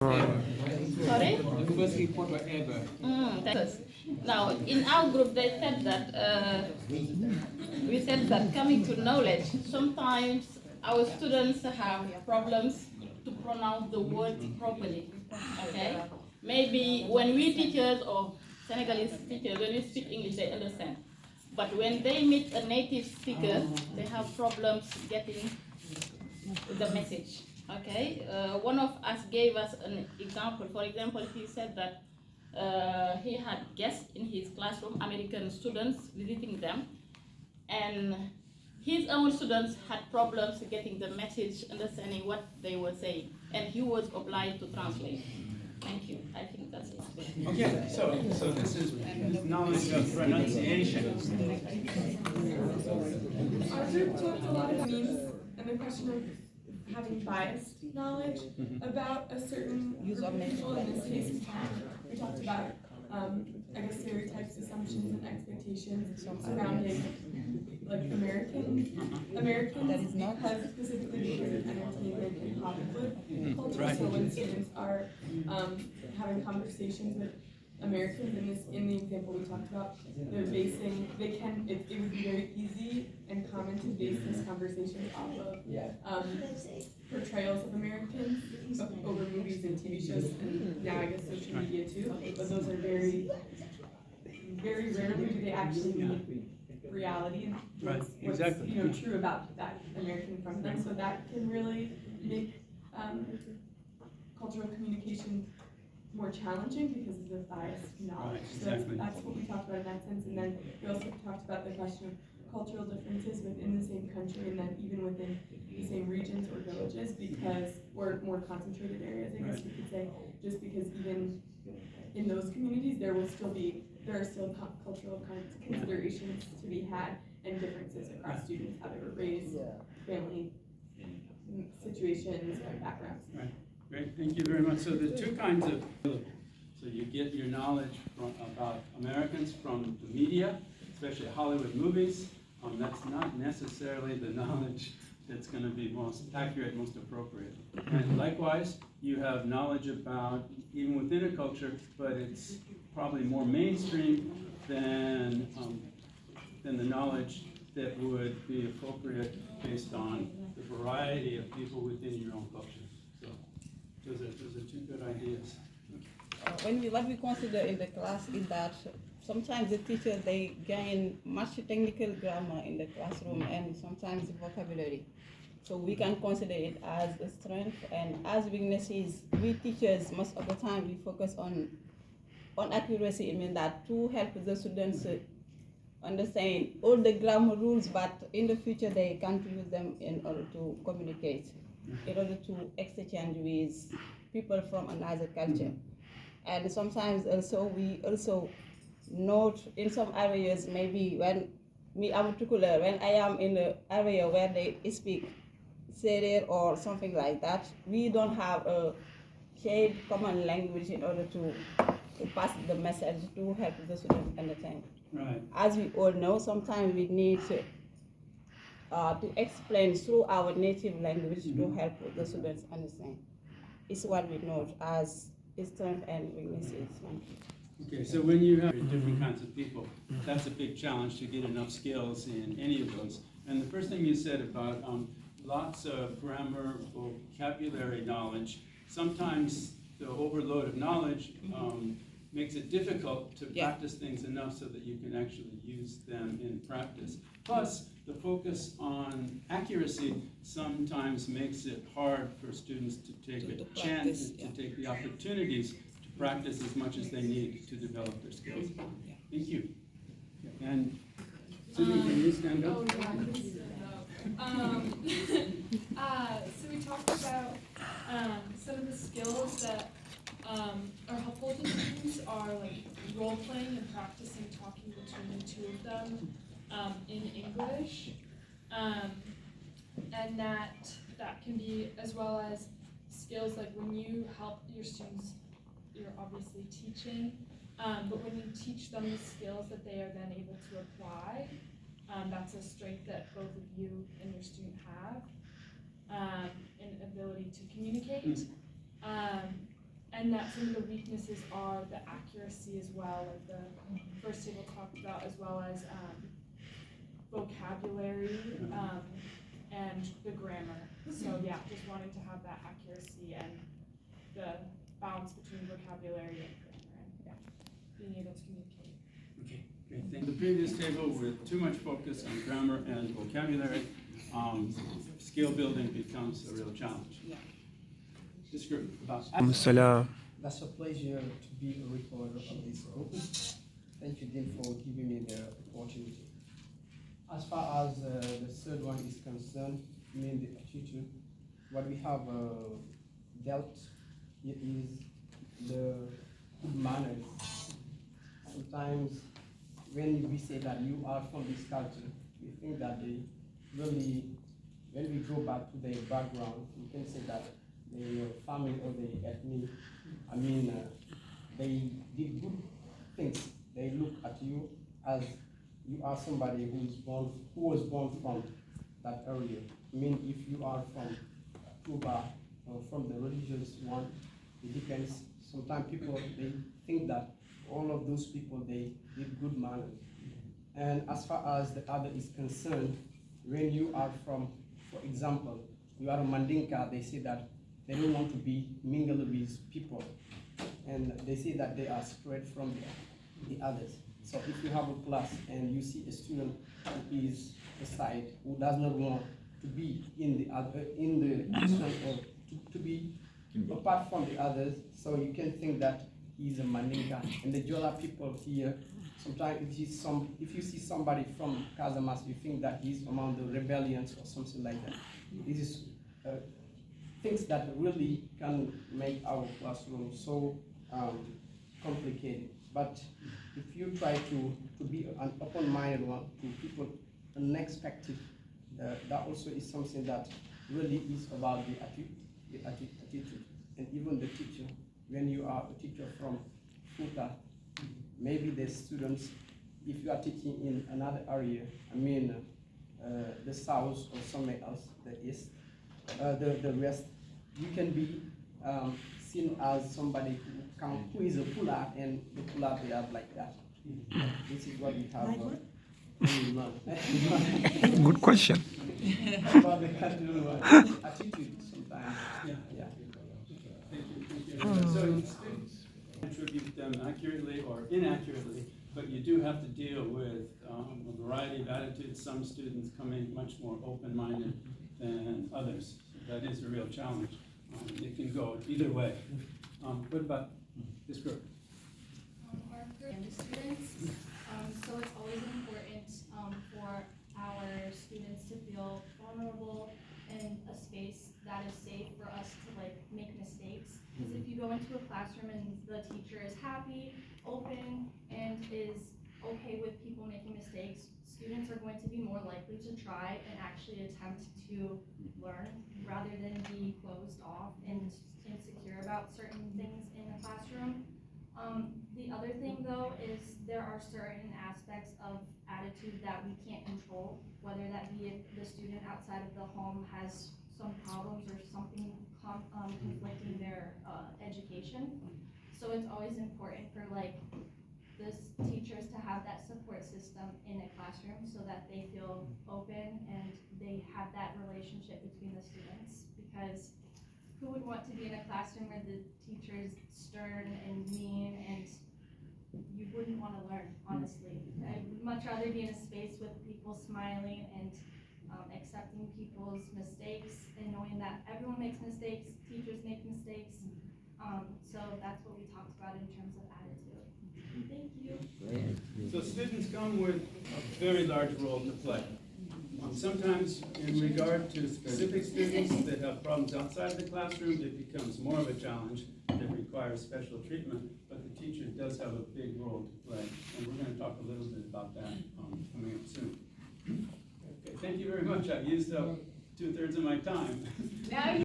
Sorry? The first report ever. Thanks. Now, in our group, they said that we said that coming to knowledge, sometimes our students have problems to pronounce the word properly. Okay? Maybe when we teachers or Senegalese teachers, when we speak English, they understand. But when they meet a native speaker, they have problems getting the message. Okay, one of us gave us an example. For example, he said that he had guests in his classroom, American students visiting them, and his own students had problems getting the message, understanding what they were saying, and he was obliged to translate. Thank you. I think that's it. Okay, so this is knowledge of pronunciation. Our group talked a lot about means and the question of having biased knowledge about a certain group of people. In this case, we talked about, I guess, stereotypes, assumptions, and expectations surrounding like Americans because specifically because of entertainment and Hollywood culture. Right. So when students are having conversations with Americans in the example we talked about, it would be very easy and common to base this conversation off of portrayals of Americans over movies and TV shows, and now I guess social media too. But those are very, very rarely do they actually meet reality and what's exactly. True about that American in front of them. So that can really make cultural communication more challenging because of the biased knowledge. Right, exactly. So that's what we talked about in that sense. And then we also talked about the question of cultural differences within the same country and then even within the same regions or villages because we're more concentrated areas, I guess you could say, just because even in those communities there are still cultural considerations to be had and differences across students, how they were raised, family situations, and backgrounds. Right. Great, thank you very much. So there are two kinds of, so you get your knowledge about Americans from the media, especially Hollywood movies. That's not necessarily the knowledge that's going to be most accurate, most appropriate. And likewise, you have knowledge about, even within a culture, but it's probably more mainstream than the knowledge that would be appropriate based on the variety of people within your own culture. Those are two good ideas. What we consider in the class is that sometimes the teachers, they gain much technical grammar in the classroom and sometimes vocabulary. So we can consider it as a strength, and as weaknesses, we teachers, most of the time, we focus on accuracy. I mean that to help the students understand all the grammar rules, but in the future they can't use them in order to communicate, in order to exchange with people from another culture. And sometimes also we also note in some areas, maybe when I am in the area where they speak Syrian or something like that, we don't have a shared common language in order to pass the message to help the students understand. Right. As we all know, sometimes we need to explain through our native language to help the students understand. It's what we know as strength and weaknesses. Okay, so when you have different kinds of people, that's a big challenge to get enough skills in any of those. And the first thing you said about lots of grammar, vocabulary knowledge, sometimes the overload of knowledge makes it difficult to practice things enough so that you can actually use them in practice. Plus, the focus on accuracy sometimes makes it hard for students to take a chance, to take the opportunities to practice as much as they need to develop their skills. Thank you. And Sydney, can you stand up? Oh, yeah, I can stand up. So we talked about some of the skills that are helpful to students are like role playing and practicing talking between the two of them in English, and that can be as well as skills like when you help your students, you're obviously teaching, but when you teach them the skills that they are then able to apply, that's a strength that both of you and your student have, an ability to communicate. and that some of the weaknesses are the accuracy as well, like the first table talked about, as well as vocabulary and the grammar. So yeah, just wanting to have that accuracy and the balance between vocabulary and grammar, and yeah, being able to communicate. Okay, great. Thank you. The previous table with too much focus on grammar and vocabulary, skill building becomes a real challenge. Yeah. This group about That's a pleasure to be a reporter of this group. Thank you, Dean, for giving me the opportunity. As far as the third one is concerned, meaning the attitude, what we have dealt is the good manners. Sometimes when we say that you are from this culture, we think that they really, when we go back to their background, we can say that their family or their ethnic, they did good things. They look at you as you are somebody who was born from that area. I mean, if you are from Cuba or from the religious one, it depends. Sometimes people, they think that all of those people, they did good manners. And as far as the other is concerned, when you are from, for example, you are a Mandinka, they say that they don't want to be mingled with people. And they say that they are spread from the others. So if you have a class and you see a student who is aside, who does not want to be in the other, in the classroom or to be apart from the others, so you can think that he's a Mandinka. And the Jola people here, sometimes if you see somebody from Casamas, you think that he's among the rebellions or something like that. This is things that really can make our classroom so complicated. But if you try to be an open-minded one to people unexpected, that also is something that really is about the attitude. And even the teacher, when you are a teacher from Futa, maybe the students, if you are teaching in another area, the south or somewhere else, the east, the west, you can be seen as somebody who is a Pula, and the Pula, they are like that. This is what we have. Good question. About the attitude sometimes. Yeah. Thank you. So you attribute them accurately or inaccurately, but you do have to deal with a variety of attitudes. Some students come in much more open-minded than others. So that is a real challenge. It can go either way. What about this group? Our group and the students. So it's always important for our students to feel vulnerable in a space that is safe for us to make mistakes. Because if you go into a classroom and the teacher is happy, open, and is okay with people making mistakes, students are going to be more likely to try and actually attempt to learn rather than be closed off and insecure about certain things in the classroom. The other thing though is there are certain aspects of attitude that we can't control, whether that be if the student outside of the home has some problems or something conflicting their education. So it's always important for the teachers to have that support system in a classroom so that they feel open and they have that relationship between the students, because who would want to be in a classroom where the teacher is stern and mean and you wouldn't want to learn, honestly. I would much rather be in a space with people smiling and accepting people's mistakes and knowing that everyone makes mistakes, teachers make mistakes. So that's what we talked about in terms of attitude. Thank you. So students come with a very large role to play. Sometimes in regard to specific students that have problems outside the classroom, it becomes more of a challenge that requires special treatment, but the teacher does have a big role to play. And we're going to talk a little bit about that coming up soon. Okay, thank you very much. I've used up 2/3 of my time.